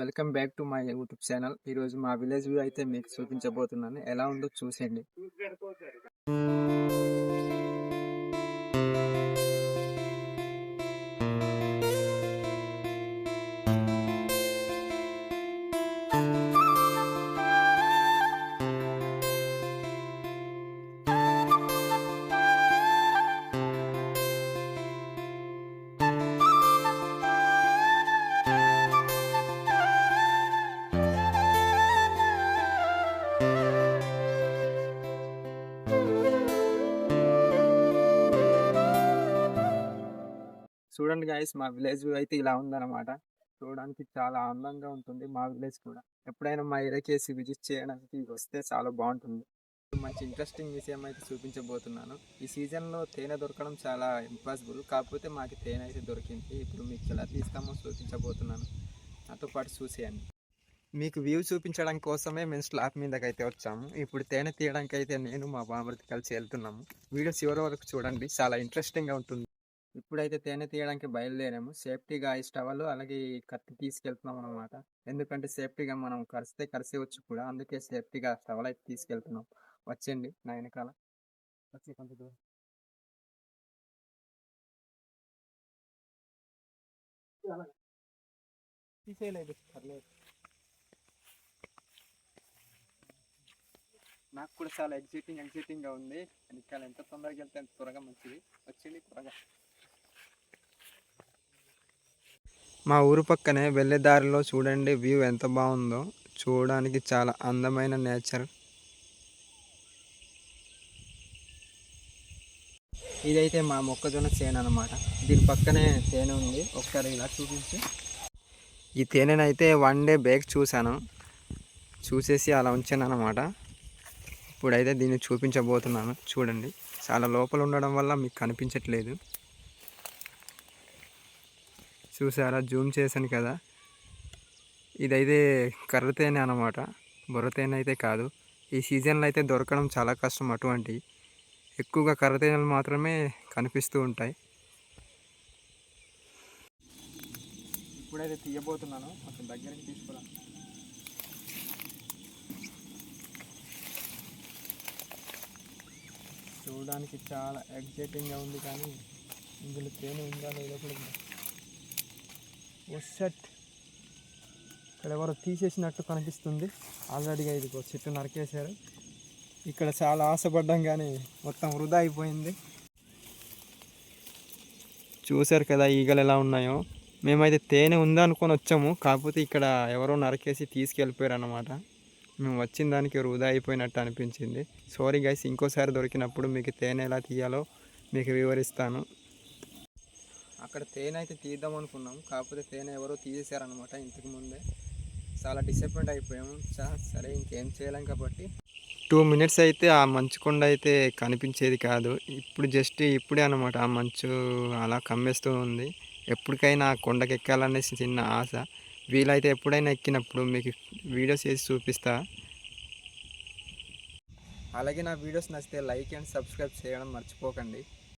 Welcome back to my YouTube channel. ఈరోజు మా village view అయితే మీకు చూపించబోతున్నాను. ఎలా ఉందో చూసేయండి. చూడండి గాయస్, మా విలేజ్ వ్యూ అయితే ఇలా ఉందన్నమాట. చూడడానికి చాలా అందంగా ఉంటుంది మా విలేజ్ కూడా. ఎప్పుడైనా మా ఏరియాకేసి విజిట్ చేయడానికి వస్తే చాలా బాగుంటుంది. మంచి ఇంట్రెస్టింగ్ విషయం అయితే చూపించబోతున్నాను. ఈ సీజన్లో తేనె దొరకడం చాలా ఇంపాసిబుల్, కాకపోతే మాకు తేనె అయితే దొరికింది. ఇప్పుడు మీకు ఎలా తీస్తామో చూపించబోతున్నాను. నాతో పాటు చూసేయండి. మీకు వ్యూ చూపించడం కోసమే మేము స్లాబ్ మీదకి అయితే వచ్చాము. ఇప్పుడు తేనె తీయడానికి అయితే నేను మా బామర్ది కలిసి వెళ్తున్నాము. వీడియో చివరి వరకు చూడండి, చాలా ఇంట్రెస్టింగ్గా ఉంటుంది. ఇప్పుడైతే తేనె తీయడానికి బయలుదేరాము. సేఫ్టీగా ఈ స్టవలు అలాగే ఈ కత్తి తీసుకెళ్తున్నాం అనమాట. ఎందుకంటే సేఫ్టీగా మనం కరిసేవచ్చు కూడా, అందుకే సేఫ్టీగా స్టవల్ అయితే తీసుకెళ్తున్నాం. వచ్చండి నా వెనకాల. వచ్చి కొంత దూరం తీసేయలేదు, పర్లేదు. నాకు కూడా చాలా ఎగ్జైటింగ్గా ఉంది. వెనకాల ఎంత తొందరగా వెళ్తే అంత త్వరగా మంచిది. వచ్చింది త్వరగా. మా ఊరు పక్కనే వెళ్ళే దారిలో చూడండి వ్యూ ఎంత బాగుందో. చూడడానికి చాలా అందమైన నేచర్. ఇదైతే మా మొక్కజొన్న చేను అనమాట. దీని పక్కనే తేనె ఉంది, ఒకసారి ఇలా చూపించి. ఈ తేనెనైతే 1 డే బ్యాక్ చూశాను, చూసేసి అలా ఉంచాను అనమాట. ఇప్పుడైతే దీన్ని చూపించబోతున్నాను. చూడండి, చాలా లోపల ఉండడం వల్ల మీకు కనిపించట్లేదు. చూసారా, జూమ్ చేశాను కదా. ఇదైతే కర్ర తేనె అనమాట, బొర్ర తేనె అయితే కాదు. ఈ సీజన్లో అయితే దొరకడం చాలా కష్టం. అటువంటి ఎక్కువగా కర్ర తేనెలు మాత్రమే కనిపిస్తూ ఉంటాయి. ఇప్పుడైతే తీయబోతున్నాను, కొంచెం దగ్గరికి తీసుకురా. చూడడానికి చాలా ఎగ్జైటింగ్గా ఉంది, కానీ ఇందులో తేనె ఉందా లేదో కూడా. సెట్ ఇక్కడ ఎవరో తీసేసినట్టు కనిపిస్తుంది. ఆల్రెడీగా ఇది చెట్టు నరికేశారు. ఇక్కడ చాలా ఆశపడ్డాం కానీ మొత్తం వృధా అయిపోయింది. చూశారు కదా ఈగలు ఎలా ఉన్నాయో. మేమైతే తేనె ఉందనుకొని వచ్చాము, కాకపోతే ఇక్కడ ఎవరో నరికేసి తీసుకెళ్ళిపోయారు అన్నమాట. మేము వచ్చిన దానికి వృధా అయిపోయినట్టు అనిపించింది. సారీ గైస్, ఇంకోసారి దొరికినప్పుడు మీకు తేనె ఎలా తీయాలో మీకు వివరిస్తాను. అక్కడ తేనె అయితే తీద్దాం అనుకున్నాము, కాకపోతే తేనె ఎవరో తీసేశారనమాట ఇంతకు ముందే. చాలా డిసప్పాయింట్ అయిపోయాము. సరే ఇంకేం చేయలేం కాబట్టి 2 మినిట్స్ అయితే ఆ మంచు కొండ అయితే కనిపించేది కాదు. ఇప్పుడు జస్ట్ ఇప్పుడే అనమాట ఆ మంచు అలా కమ్మేస్తూ ఉంది. ఎప్పటికైనా ఆ కొండకి ఎక్కాలనేసి చిన్న ఆశ. వీలైతే ఎప్పుడైనా ఎక్కినప్పుడు మీకు వీడియోస్ చేసి చూపిస్తా. అలాగే నా వీడియోస్ నచ్చితే లైక్ అండ్ సబ్స్క్రైబ్ చేయడం మర్చిపోకండి.